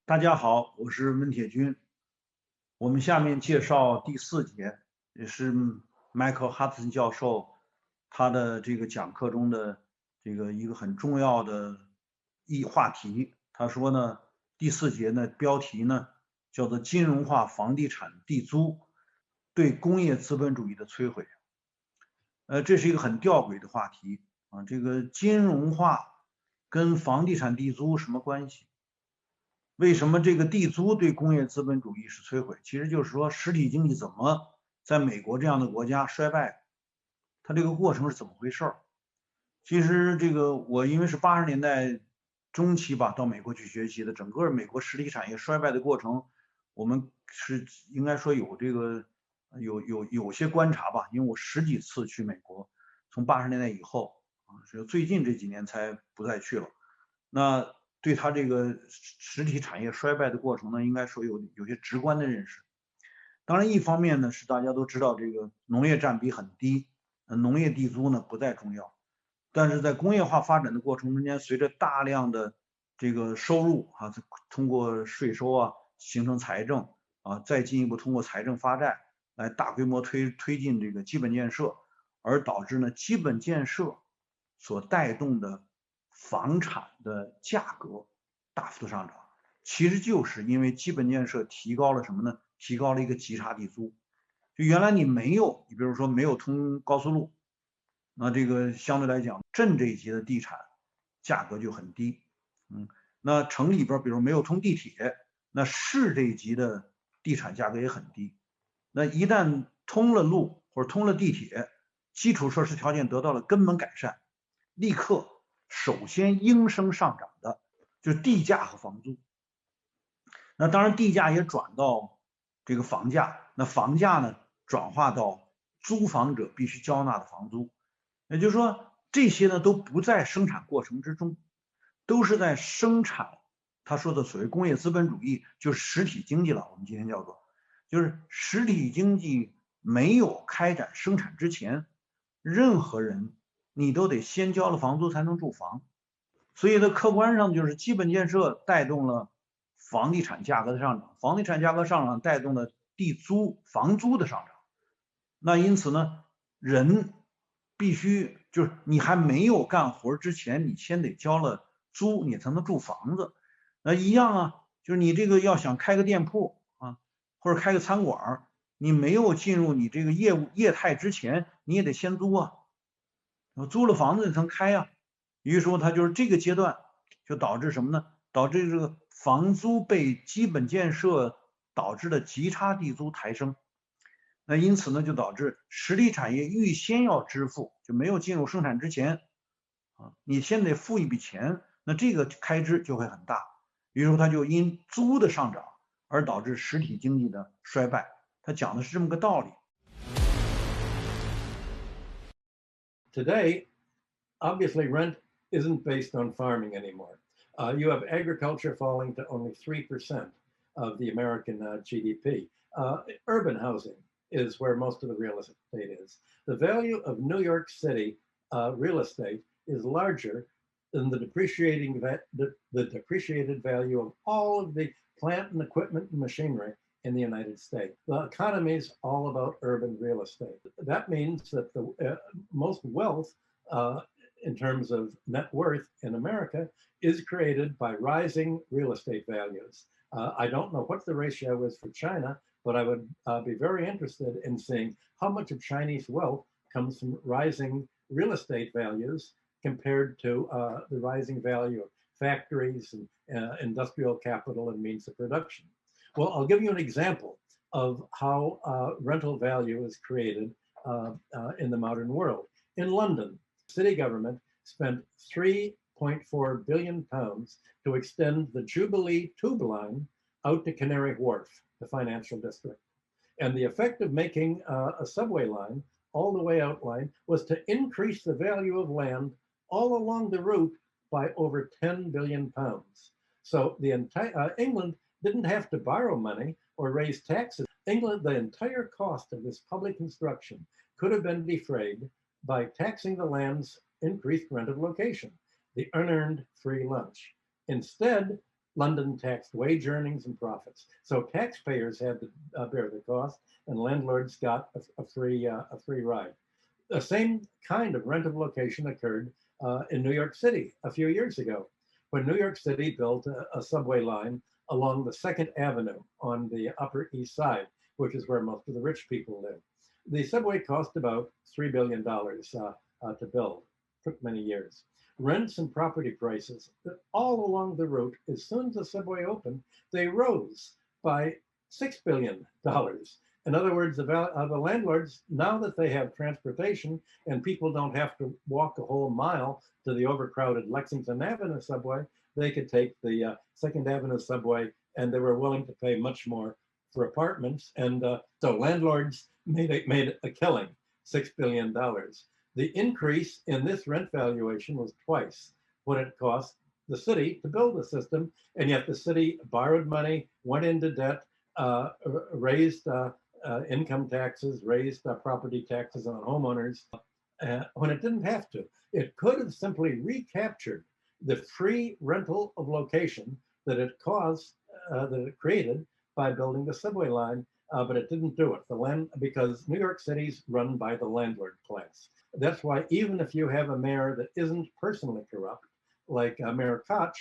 大家好，我是温铁军。我们下面介绍第四节，也是迈克尔·哈特森教授他的这个讲课中的一个很重要的话题。他说呢，第四节呢标题呢叫做“金融化房地产地租对工业资本主义的摧毁”。这是一个很吊诡的话题啊。这个金融化跟房地产地租什么关系？为什么这个地租对工业资本主义是摧毁？其实就是说，实体经济怎么在美国这样的国家衰败，它这个过程是怎么回事？其实我因为是80年代中期吧，到美国去学习的，整个美国实体产业衰败的过程，我们是应该说有些观察吧，因为我十几次去美国，从80年代以后啊，是最近这几年才不再去了。那对它这个实体产业衰败的过程呢，应该说有些直观的认识。当然，一方面呢是大家都知道这个农业占比很低，农业地租呢不再重要。但是在工业化发展的过程中间，随着大量的这个收入啊，通过税收啊形成财政啊，再进一步通过财政发债来大规模推进这个基本建设，而导致呢基本建设所带动的房产的价格大幅度上涨，其实就是因为基本建设提高了什么呢？提高了一个级差地租。就原来你比如说没有通高速路，那这个相对来讲，镇这一级的地产价格就很低。那城里边比如没有通地铁，那市这一级的地产价格也很低。那一旦通了路或者通了地铁，基础设施条件得到了根本改善，立刻首先应声上涨的就是地价和房租。那当然地价也转到这个房价，那房价呢转化到租房者必须交纳的房租。也就是说，这些呢都不在生产过程之中，都是在生产。他说的所谓工业资本主义，就是实体经济了。我们今天叫做，就是实体经济没有开展生产之前，任何人你都得先交了房租才能住房。所以呢，客观上就是基本建设带动了房地产价格的上涨，房地产价格上涨带动了房租的上涨。那因此呢，人必须就是你还没有干活之前，你先得交了租，你才能住房子。那一样啊，就是你这个要想开个店铺啊，或者开个餐馆，你没有进入你这个业态之前，你也得先租啊。租了房子才能开啊。于是说，它就是这个阶段就导致什么呢？导致这个房租被基本建设导致的极差地租抬升。那因此呢，就导致实体产业预先要支付，就没有进入生产之前啊，你先得付一笔钱，那这个开支就会很大。于是说，它就因租的上涨而导致实体经济的衰败。它讲的是这么个道理。Today, obviously, rent isn't based on farming anymore. You have agriculture falling to only 3% of the American GDP. Urban housing is where most of the real estate is. The value of New York City real estate is larger than the depreciated value of all of the plant and equipment and machinery in the United States. The economy is all about urban real estate. That means that the most wealth in terms of net worth in America is created by rising real estate values. I don't know what the ratio is for China, but I would be very interested in seeing how much of Chinese wealth comes from rising real estate values compared to the rising value of factories and industrial capital and means of production. Well, I'll give you an example of how rental value is created in the modern world. In London, city government spent £3.4 billion to extend the Jubilee Tube Line out to Canary Wharf, the financial district. And the effect of making a subway line all the way outline was to increase the value of land all along the route by over £10 billion. So the entire England didn't have to borrow money or raise taxes. England, the entire cost of this public construction could have been defrayed by taxing the land's increased rented location, the unearned free lunch. Instead, London taxed wage earnings and profits. So taxpayers had to bear the cost, and landlords got a free ride. The same kind of rent of location occurred in New York City a few years ago, when New York City built a subway line along the 2nd Avenue on the Upper East Side, which is where most of the rich people live. The subway cost about $3 billion to build. Took many years. Rents and property prices all along the route, as soon as the subway opened, they rose by $6 billion. In other words, the landlords, now that they have transportation and people don't have to walk a whole mile to the overcrowded Lexington Avenue subway, they could take the 2nd Avenue subway, and they were willing to pay much more for apartments. And so landlords made a killing, $6 billion. The increase in this rent valuation was twice what it cost the city to build the system, and yet the city borrowed money, went into debt, raised income taxes, raised property taxes on homeowners when it didn't have to. It could have simply recaptured the free rental of location that it caused, that it created by building the subway line, but it didn't do it. Because New York City's run by the landlord class. That's why even if you have a mayor that isn't personally corrupt, like Mayor Koch,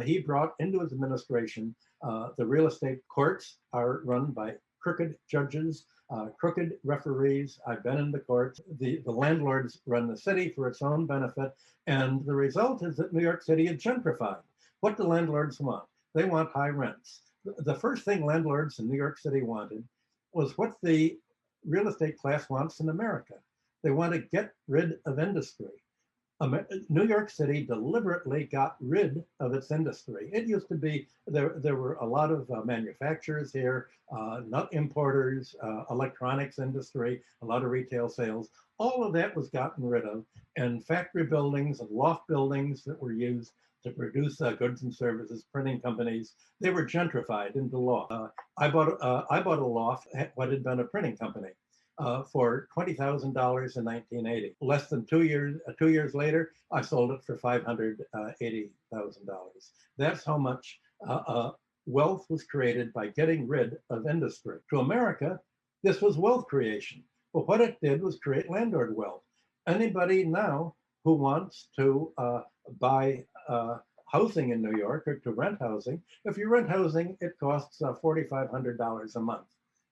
he brought into his administration the real estate courts are run by crooked judges, crooked referees. I've been in the courts. The landlords run the city for its own benefit, and the result is that New York City is gentrified. What do landlords want? They want high rents. The first thing landlords in New York City wanted was what the real estate class wants in America. They want to get rid of industry. New York City deliberately got rid of its industry. It used to be, there were a lot of manufacturers here, nut importers, electronics industry, a lot of retail sales. All of that was gotten rid of, and factory buildings and loft buildings that were used to produce goods and services, printing companies, they were gentrified into law. I bought a loft, what had been a printing company, for $20,000 in 1980. Less than 2 years later, I sold it for $580,000. That's how much wealth was created by getting rid of industry. To America, this was wealth creation. But what it did was create landlord wealth. Anybody now who wants to buy housing in New York or to rent housing, if you rent housing, it costs $4,500 a month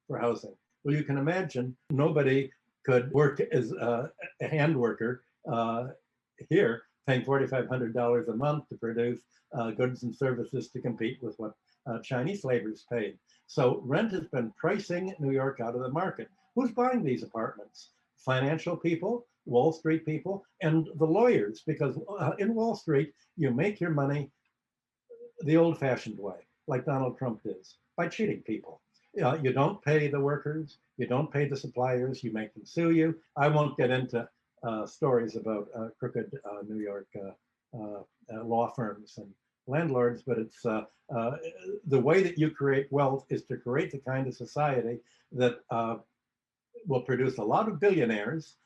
for housing. Well, you can imagine nobody could work as a hand worker here, paying $4,500 a month to produce goods and services to compete with what Chinese laborers paid. So rent has been pricing New York out of the market. Who's buying these apartments? Financial people, Wall Street people, and the lawyers, because in Wall Street, you make your money the old-fashioned way, like Donald Trump is, by cheating people. You don't pay the workers, you don't pay the suppliers, you make them sue you. I won't get into stories about crooked New York law firms and landlords, but it's the way that you create wealth is to create the kind of society that will produce a lot of billionaires,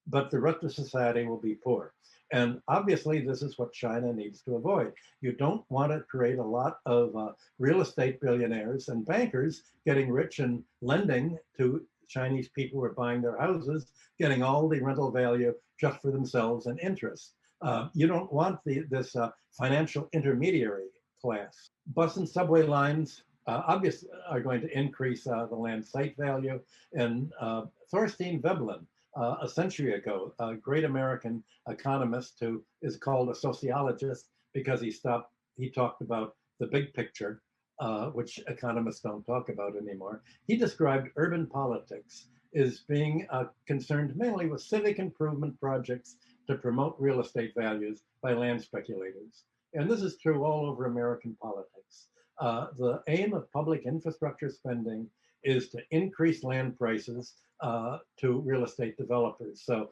but the rest of society will be poor. And obviously, this is what China needs to avoid. You don't want to create a lot of real estate billionaires and bankers getting rich and lending to Chinese people who are buying their houses, getting all the rental value just for themselves and interest. You don't want this financial intermediary class. Bus and subway lines obviously are going to increase the land site value. And Thorstein Veblen, a century ago, a great American economist who is called a sociologist because he talked about the big picture, which economists don't talk about anymore. He described urban politics as being concerned mainly with civic improvement projects to promote real estate values by land speculators. And this is true all over American politics. The aim of public infrastructure spending is to increase land prices to real estate developers. So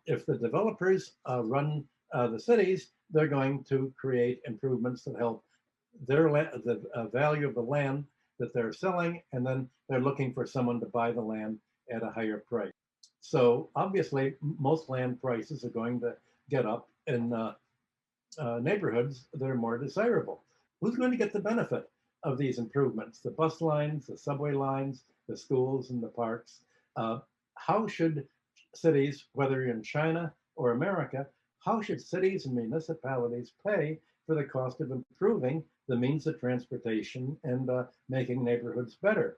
if the developers run the cities, they're going to create improvements that help the value of the land that they're selling, and then they're looking for someone to buy the land at a higher price. So obviously, most land prices are going to get up in neighborhoods that are more desirable. Who's going to get the benefit of these improvements? The bus lines, the subway lines, the schools and the parks. How should cities, whether in China or America, how should cities and municipalities pay for the cost of improving the means of transportation and making neighborhoods better?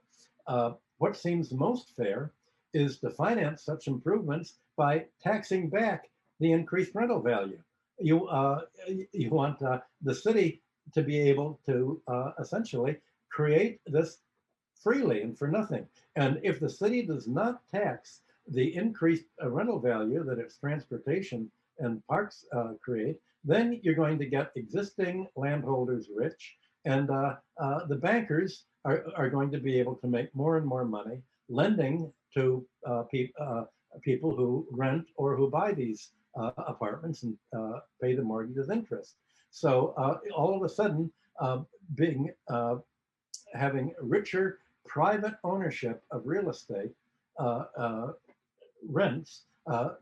What seems most fair is to finance such improvements by taxing back the increased rental value. You want the city to be able to essentially create this freely and for nothing. And if the city does not tax the increased rental value that its transportation and parks create, then you're going to get existing landholders rich, and the bankers are going to be able to make more and more money lending to people who rent or who buy these apartments and pay the mortgage with interest. So all of a sudden, having richer private ownership of real estate rents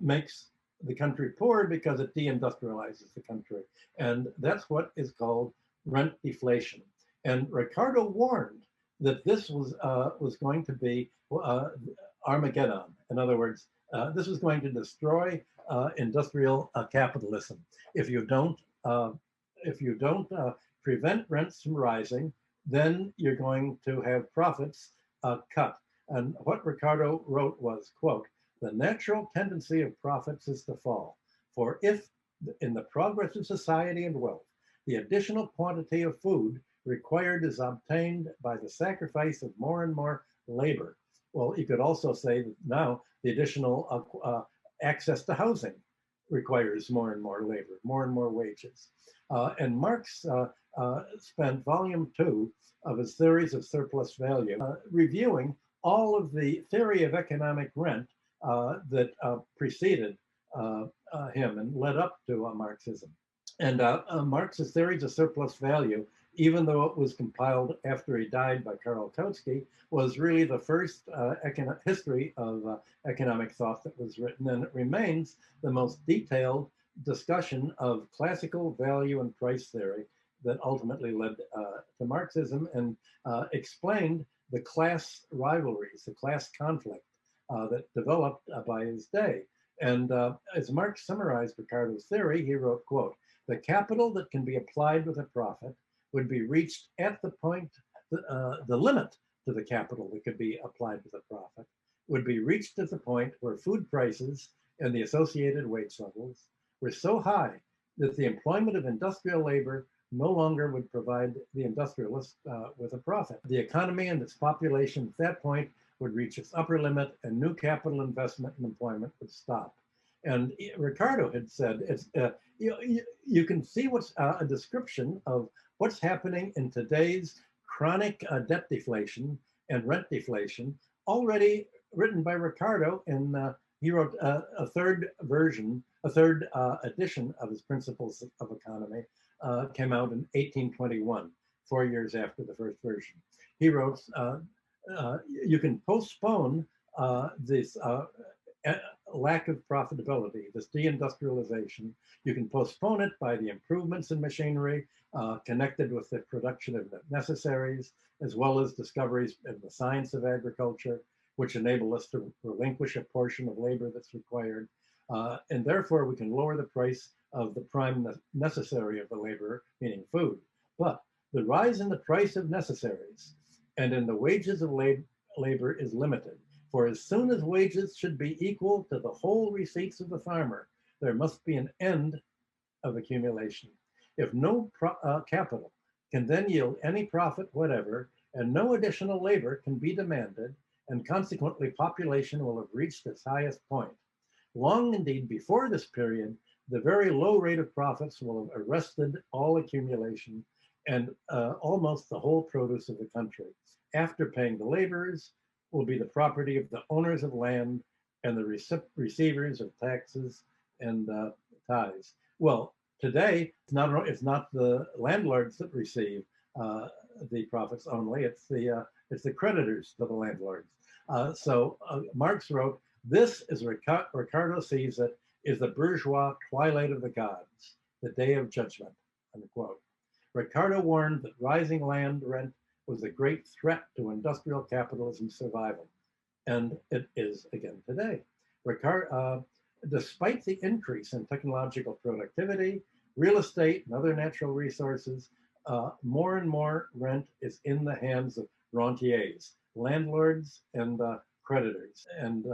makes the country poor because it deindustrializes the country. And that's what is called rent deflation. And Ricardo warned that this was going to be Armageddon. In other words, this was going to destroy industrial capitalism. If you don't prevent rents from rising, then you're going to have profits cut. And what Ricardo wrote was, quote, "The natural tendency of profits is to fall. For if in the progress of society and wealth, the additional quantity of food required is obtained by the sacrifice of more and more labor." Well, you could also say that now the additional access to housing requires more and more labor, more and more wages. And Marx spent volume 2 of his Theories of Surplus Value reviewing all of the theory of economic rent that preceded him and led up to Marxism. And Marx's Theories of Surplus Value, even though it was compiled after he died by Karl Kautsky, was really the first history of economic thought that was written, and it remains the most detailed discussion of classical value and price theory that ultimately led to Marxism and explained the class rivalries, the class conflict that developed by his day. And as Marx summarized Ricardo's theory, he wrote, quote, "The capital that can be applied with a profit would be reached at the point, the limit to the capital that could be applied with a profit would be reached at the point where food prices and the associated wage levels were so high that the employment of industrial labor no longer would provide the industrialist with a profit. The economy and its population at that point would reach its upper limit, and new capital investment and employment would stop." And Ricardo had said, you can see what's a description of what's happening in today's chronic debt deflation and rent deflation, already written by Ricardo. And he wrote a third edition of his Principles of Economy, came out in 1821, 4 years after the first version. He wrote, you can postpone this lack of profitability, this deindustrialization. You can postpone it by the improvements in machinery connected with the production of necessaries, as well as discoveries in the science of agriculture, which enable us to relinquish a portion of labor that's required. And therefore, we can lower the price of the prime necessary of the labor, meaning food. But the rise in the price of necessaries and in the wages of labor is limited. For as soon as wages should be equal to the whole receipts of the farmer, there must be an end of accumulation. If no capital can then yield any profit whatever, and no additional labor can be demanded, and consequently population will have reached its highest point. Long indeed before this period, the very low rate of profits will have arrested all accumulation and almost the whole produce of the country. After paying the laborers, will be the property of the owners of land and the receivers of taxes and tithes. Well, today, it's not the landlords that receive the profits only, it's the creditors to the landlords. So Marx wrote, "This, as Ricardo sees it, is the bourgeois twilight of the gods, the day of judgment," unquote. Ricardo warned that rising land rent was a great threat to industrial capitalism's survival. And it is again today. Despite the increase in technological productivity, real estate, and other natural resources, more and more rent is in the hands of rentiers, landlords, and creditors. And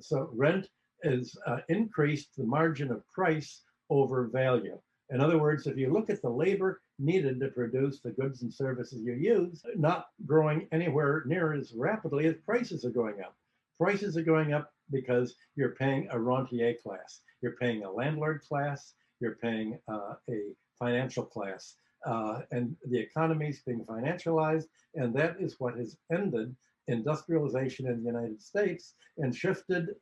so rent is increased the margin of price over value. In other words, if you look at the labor needed to produce the goods and services you use, not growing anywhere near as rapidly as prices are going up. Prices are going up because you're paying a rentier class, you're paying a landlord class, you're paying a financial class, and the economy is being financialized, and that is what has ended industrialization in the United States and shifted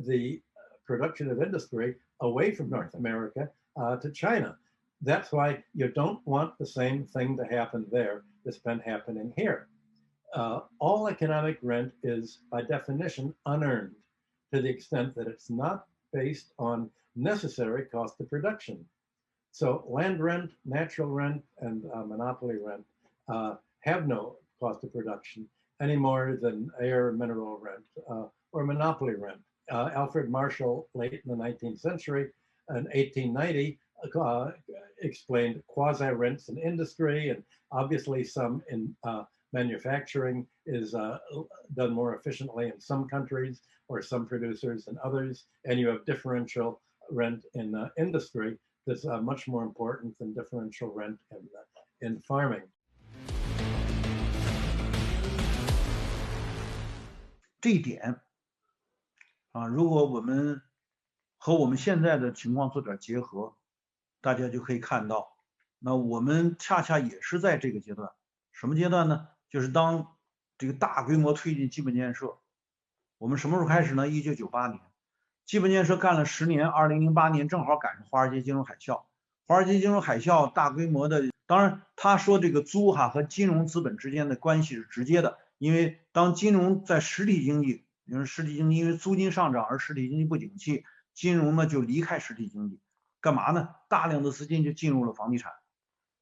the production of industry away from North America to China. That's why you don't want the same thing to happen there that's been happening here. All economic rent is, by definition, unearned to the extent that it's not based on necessary cost of production. So land rent, natural rent, and monopoly rent have no cost of production any more than air and mineral rent or monopoly rent. Alfred Marshall, late in the 19th century, in 1890, explained quasi-rents in industry, and obviously some in manufacturing is done more efficiently in some countries or some producers than others, and you have differential rent in industry that's much more important than differential rent in farming. 这一点如果我们和我们现在的情况做点结合，大家就可以看到，那我们恰恰也是在这个阶段。什么阶段呢？就是当这个大规模推进基本建设。我们什么时候开始呢？1998年，基本建设干了10年，2008年正好赶上华尔街金融海啸。华尔街金融海啸大规模的，当然他说这个租和金融资本之间的关系是直接的，因为当金融在实体经济，因为租金上涨而实体经济不景气，金融呢就离开实体经济，干嘛呢？大量的资金就进入了房地产。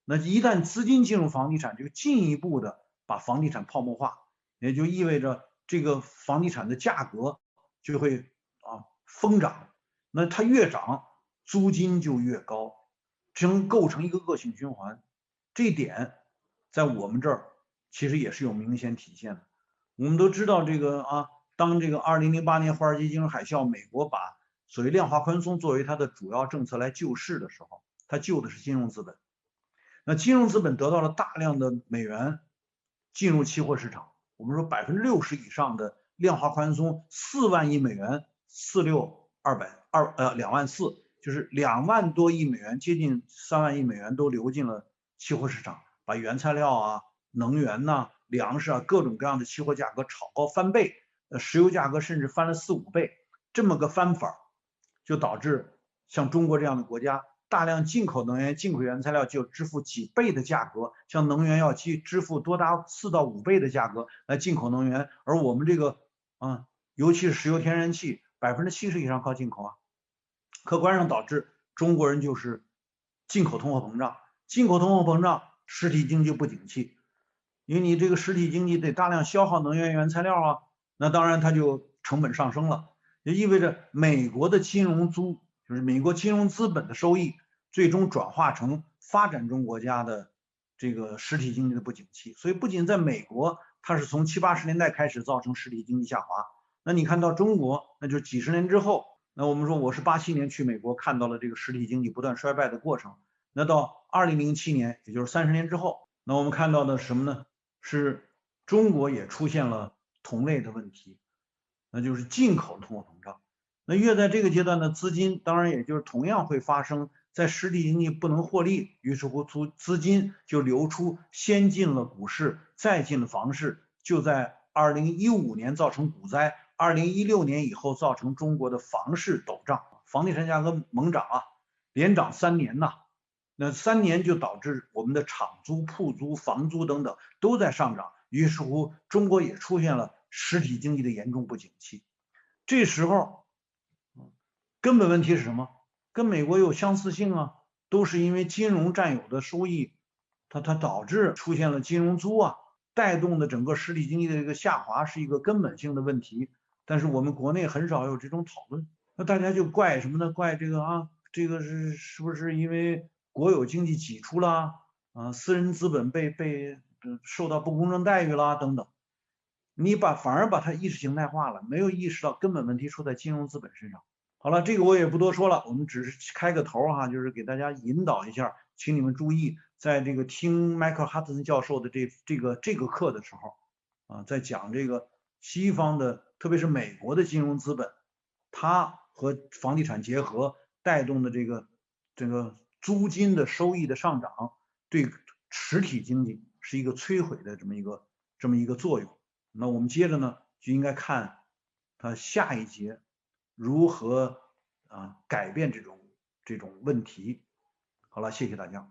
那一旦资金进入房地产，就进一步的把房地产泡沫化，也就意味着这个房地产的价格就会疯涨。那它越涨，租金就越高，构成一个恶性循环。这一点在我们这儿其实也是有明显体现的。我们都知道这个当这个2008年华尔街金融海啸，美国把所谓量化宽松作为它的主要政策来救市的时候，它救的是金融资本。那金融资本得到了大量的美元进入期货市场，我们说60%以上的量化宽松，4万亿美元，2万4，就是2万多亿美元，接近3万亿美元都流进了期货市场，把原材料能源粮食各种各样的期货价格炒高翻倍，石油价格甚至翻了4-5倍，这么个翻法就导致像中国这样的国家，大量进口能源、进口原材料就支付几倍的价格，像能源要支付多达4到5倍的价格来进口能源，而我们这个尤其是石油天然气70%以上靠进口客观上导致中国人就是进口通货膨胀，实体经济不景气，因为你这个实体经济得大量消耗能源原材料那当然它就成本上升了，也意味着美国的金融就是美国金融资本的收益最终转化成发展中国家的这个实体经济的不景气。所以不仅在美国，它是从70、80年代开始造成实体经济下滑，那你看到中国，那就是几十年之后，那我们说我是87年去美国看到了这个实体经济不断衰败的过程，那到2007年，也就是30年之后，那我们看到的什么呢？是中国也出现了同类的问题，那就是进口通货膨胀。那越在这个阶段的资金，当然也就是同样会发生在实体经济不能获利，于是乎资金就流出，先进了股市，再进了房市，就在2015年造成股灾，2016年以后造成中国的房市陡涨，房地产价格猛涨连涨3年那3年就导致我们的厂租、铺租、房租等等都在上涨，于是乎中国也出现了实体经济的严重不景气。这时候根本问题是什么？跟美国有相似性都是因为金融占有的收益它导致出现了金融租啊，带动的整个实体经济的一个下滑是一个根本性的问题。但是我们国内很少有这种讨论，那大家就怪什么呢？怪这个啊，这个是不是因为国有经济挤出啦，私人资本被受到不公正待遇啦等等。你反而把它意识形态化了，没有意识到根本问题出在金融资本身上。好了，这个我也不多说了，我们只是开个头哈，就是给大家引导一下，请你们注意，在这个听迈克尔·哈特森教授的这个课的时候，在讲这个西方的，特别是美国的金融资本，它和房地产结合带动的这个租金的收益的上涨，对实体经济是一个摧毁的这么一个作用。那我们接着呢，就应该看它下一节如何改变这种问题。好了，谢谢大家。